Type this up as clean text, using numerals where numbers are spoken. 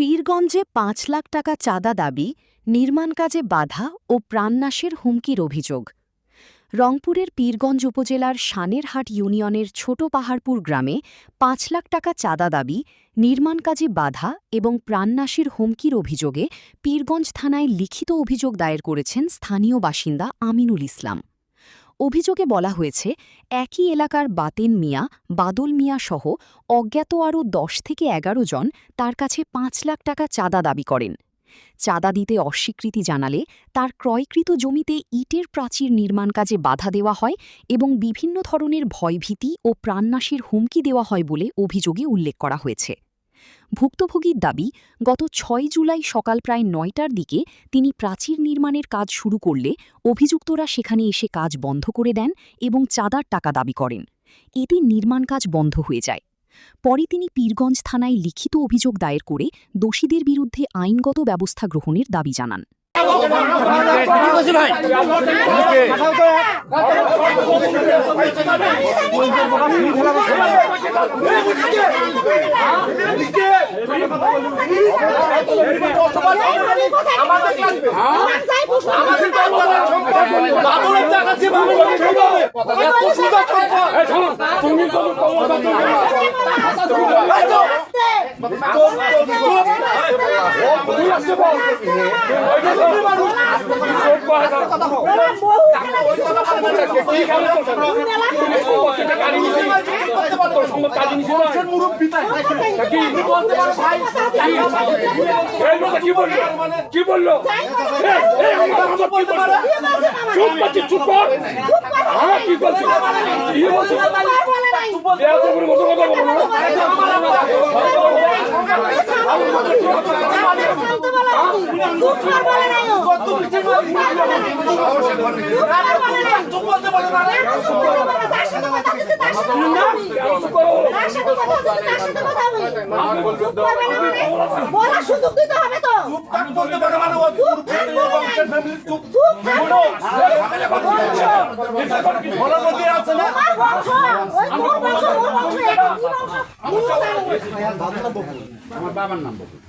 পীরগঞ্জে ৫ লাখ টাকা চাঁদা দাবি, নির্মাণ কাজে বাধা ও প্রাণনাশের হুমকির অভিযোগ। রংপুরের পীরগঞ্জ উপজেলার সানেরহাট ইউনিয়নের ছোট পাহাড়পুর গ্রামে ৫ লাখ টাকা চাঁদা দাবি, নির্মাণ কাজে বাধা এবং প্রাণনাশের হুমকির অভিযোগে পীরগঞ্জ থানায় লিখিত অভিযোগ দায়ের করেছেন স্থানীয় বাসিন্দা আমিনুল ইসলাম। অভিযোগে বলা হয়েছে, একই এলাকার বাতেন মিয়া, বাদল মিয়া সহ অজ্ঞাত আরও ১০ থেকে ১১ জন তার কাছে ৫ লাখ টাকা চাঁদা দাবি করেন। চাঁদা দিতে অস্বীকৃতি জানালে তার ক্রয়কৃত জমিতে ইটের প্রাচীর নির্মাণ কাজে বাধা দেওয়া হয় এবং বিভিন্ন ধরনের ভয়ভীতি ও প্রাণনাশের হুমকি দেওয়া হয় বলে অভিযোগে উল্লেখ করা হয়েছে। ভুক্তভোগীর দাবি, গত ৬ জুলাই সকাল প্রায় ৯টার দিকে তিনি প্রাচীর নির্মাণের কাজ শুরু করলে অভিযুক্তরা সেখানে এসে কাজ বন্ধ করে দেন এবং চাঁদার টাকা দাবি করেন। এতে নির্মাণ কাজ বন্ধ হয়ে যায়। পরে তিনি পীরগঞ্জ থানায় লিখিত অভিযোগ দায়ের করে দোষীদের বিরুদ্ধে আইনগত ব্যবস্থা গ্রহণের দাবি জানান। কি বললো? চুপ কর। কি বলছি? বলার সুযোগ দিতে হবে তো। আমার বাবার নাম বলুন।